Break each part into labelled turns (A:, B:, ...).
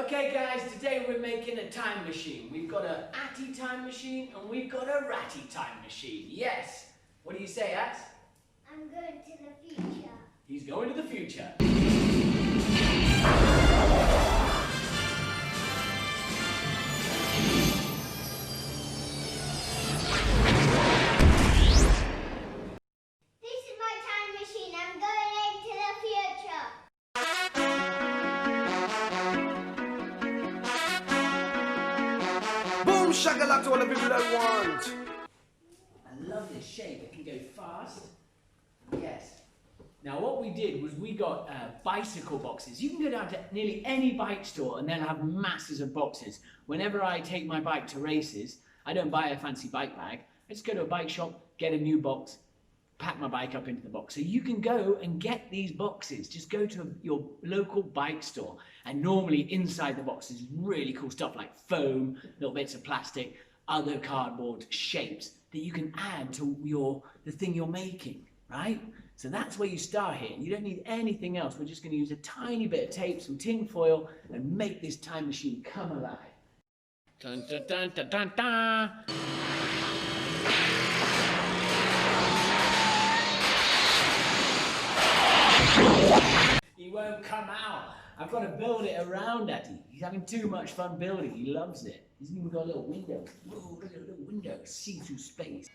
A: Okay guys, today we're making a time machine. We've got a Atty time machine and we've got a Ratty time machine. Yes. What do you say, At?
B: I'm going to the future.
A: He's going to the future.
B: This is my time machine. I'm going into the future.
C: Boom shakalaka to all the people that want.
A: I love this shape. It can go fast. Yes. Now what we did was we got bicycle boxes. You can go down to nearly any bike store and they'll have masses of boxes. Whenever I take my bike to races, I don't buy a fancy bike bag. I just go to a bike shop, get a new box, pack my bike up into the box. So you can go and get these boxes. Just go to your local bike store, and normally inside the box is really cool stuff like foam, little bits of plastic, other cardboard shapes that you can add to the thing you're making, right? So that's where you start here. You don't need anything else. We're just going to use a tiny bit of tape, some tin foil, and make this time machine come alive. Dun, dun, dun, dun, dun, dun. He won't come out. I've got to build it around Atty. He's having too much fun building. He loves it. He's even got a little window. Whoa, look at a little window. See through space.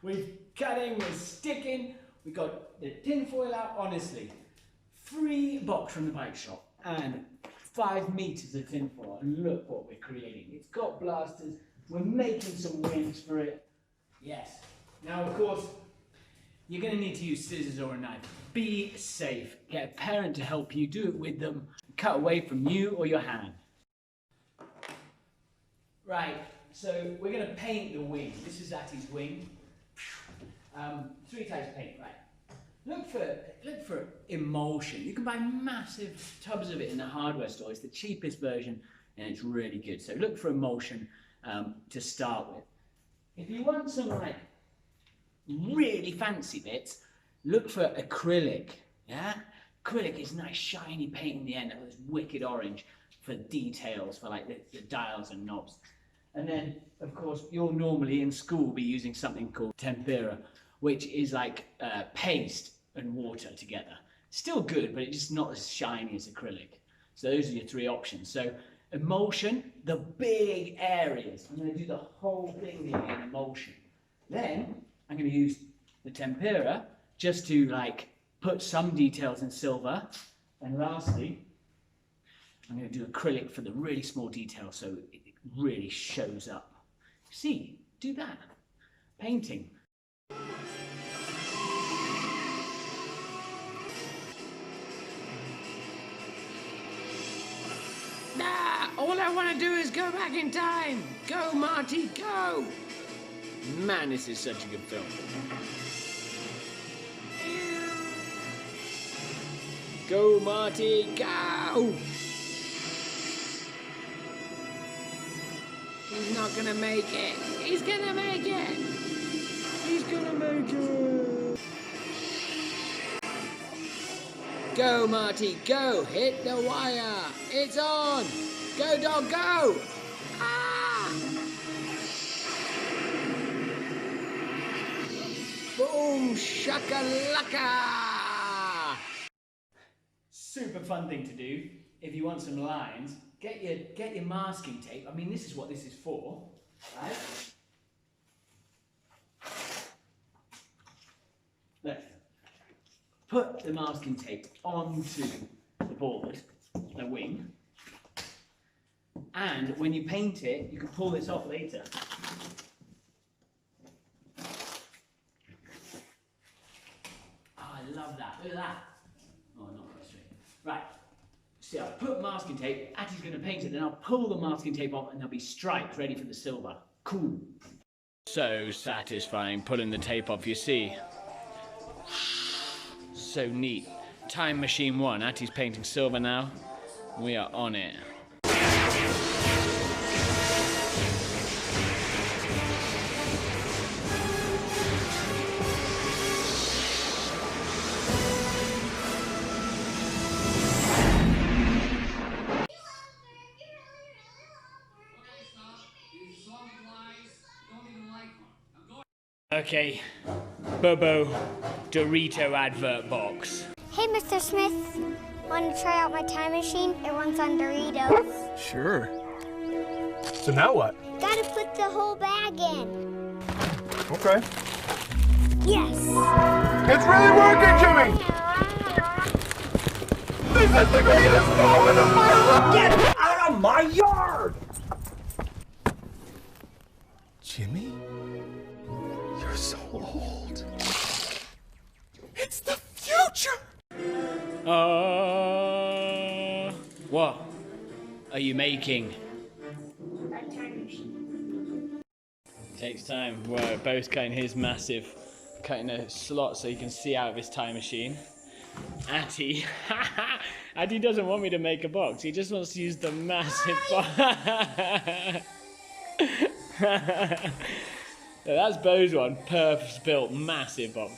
A: We're cutting, we're sticking, we got the tin foil out, honestly. Free box from the bike shop and 5 meters of tin foil, and look what we're creating. It's got blasters, we're making some wings for it. Yes. Now of course, you're going to need to use scissors or a knife. Be safe, get a parent to help you, do it with them, cut away from you or your hand. Right, so we're going to paint the wing. This is Atty's wing. 3 types of paint, right? Look for emulsion. You can buy massive tubs of it in the hardware store. It's the cheapest version and it's really good. So look for emulsion to start with. If you want some like really fancy bits, look for acrylic. Yeah, acrylic is nice shiny paint in the end. That was wicked orange for details, for like the dials and knobs. And then, of course, you'll normally in school be using something called tempera, which is like paste and water together. Still good, but it's just not as shiny as acrylic. So those are your 3 options. So emulsion, the big areas. I'm going to do the whole thing here in emulsion. Then I'm going to use the tempera just to like put some details in silver. And lastly, I'm going to do acrylic for the really small details so it really shows up. See, do that. Painting.
D: Nah, all I want to do is go back in time. Go, Marty, go!
A: Man, this is such a good film. Go, Marty, go!
D: He's not gonna make it. He's gonna make it. He's gonna make it.
A: Go, Marty, go! Hit the wire! It's on! Go, dog, go!
D: Ah!
A: Boom! Shakalaka! Super fun thing to do if you want some lines. Get your masking tape. I mean, this is what this is for, right? Look. Put the masking tape onto the board, the wing, and when you paint it, you can pull this off later. Oh, I love that. Look at that. Oh, not quite straight. Right. See, I'll put masking tape, Attie's going to paint it, then I'll pull the masking tape off and there'll be stripes ready for the silver. Cool. So satisfying pulling the tape off, you see. So neat. Time Machine 1, Attie's painting silver now. We are on it. Okay, Bobo Dorito advert box.
B: Hey, Mr. Smith. Want to try out my time machine? It runs on Doritos.
C: Sure. So now what?
B: Gotta put the whole bag in.
C: Okay.
B: Yes.
C: It's really working, Jimmy! This is the greatest moment of my life! Get out of my yard! Jimmy? You're so old. It's the future!
A: What are you making?
B: A time machine.
A: Takes time. We're both cutting his massive, cutting a slot so you can see out of his time machine. Attie, Attie doesn't want me to make a box. He just wants to use the massive box. That's Bo's one, purpose-built, massive box.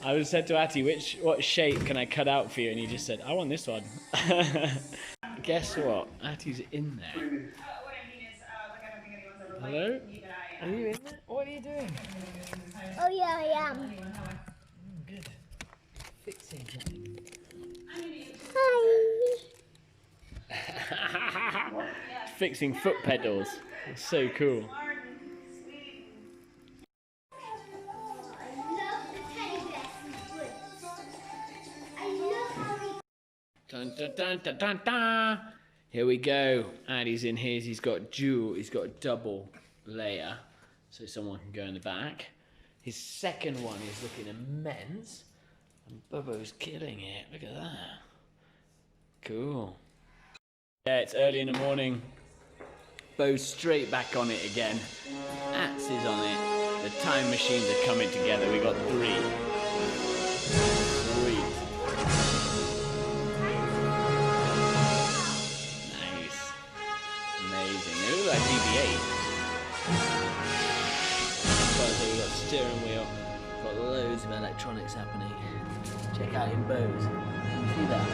A: I would have said to Attie, what shape can I cut out for you? And he just said, I want this one. Guess what? Attie's in there. Hello? Are you in there? What are you doing?
B: Oh, yeah, I am.
A: Good. Fixing something.
B: Hi.
A: Fixing foot pedals. It's so cool. Dun, dun, dun, dun, dun, dun. Here we go. Addie's in his. He's got a double layer, so someone can go in the back. His second one is looking immense, and Bubbo's killing it. Look at that. Cool. Yeah, it's early in the morning. Bo's straight back on it again. Ats is on it. The time machines are coming together. We got 3. Sweet. Nice. Amazing. They look like BB-8. So we've got steering wheel. Got loads of electronics happening. Check out in Bo's. Can you see that?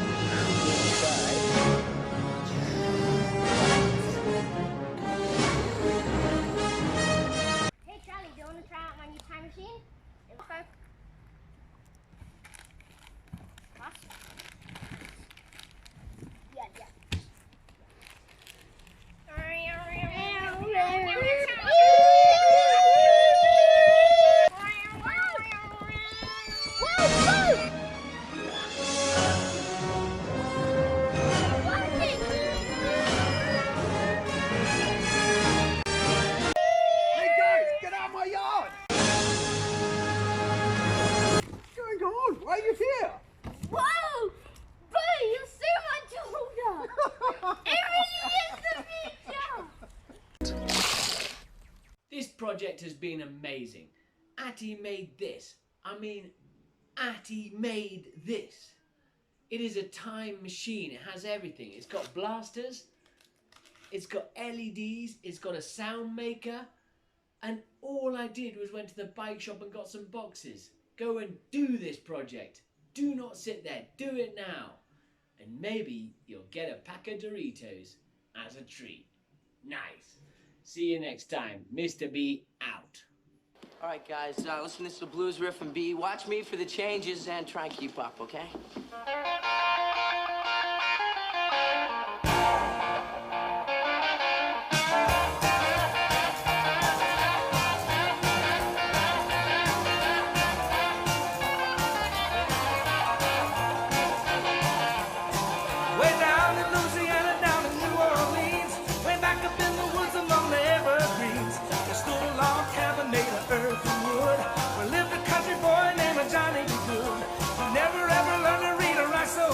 A: Inside.
B: Hey, Charlie, do you want to try out my new time machine? Okay. What? Yeah.
C: Hey guys, get out of my yard! What's going on? Why are you here?
B: Whoa! Buddy, you see my Toga? It really is the future!
A: This project has been amazing. Attie made this. I mean, Attie made this. It is a time machine. It has everything. It's got blasters. It's got LEDs. It's got a sound maker. And all I did was went to the bike shop and got some boxes. Go and do this project. Do not sit there. Do it now. And maybe you'll get a pack of Doritos as a treat. Nice. See you next time. Mr. B out.
E: All right, guys, listen to this blues riff and B. Watch me for the changes and try and keep up, okay?
F: Way down in Louisiana, down in New Orleans, way back up in the woods among the evergreens, there stood a log cabin made of earth and wood, where lived a country boy named Johnny Good, who never ever learned to read or write, so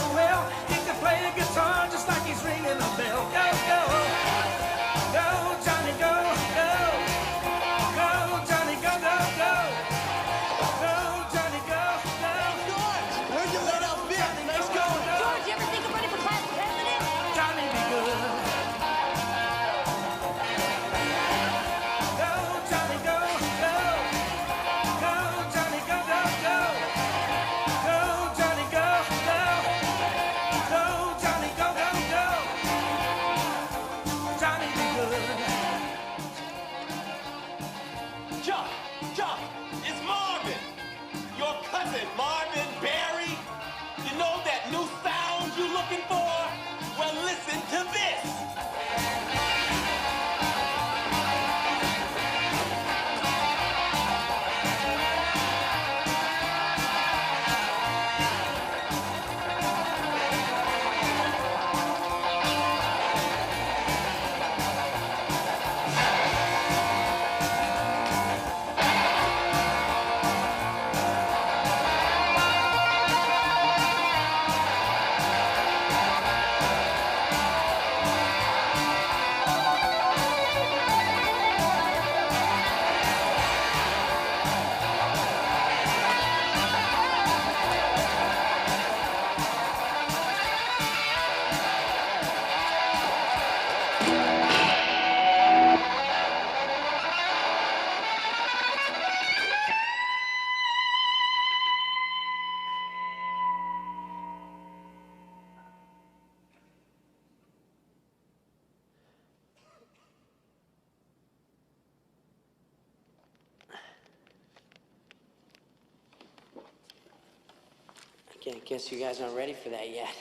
E: Guess you guys aren't ready for that yet.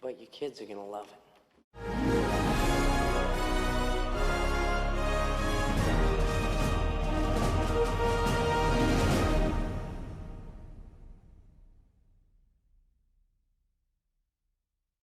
E: But your kids are gonna love it.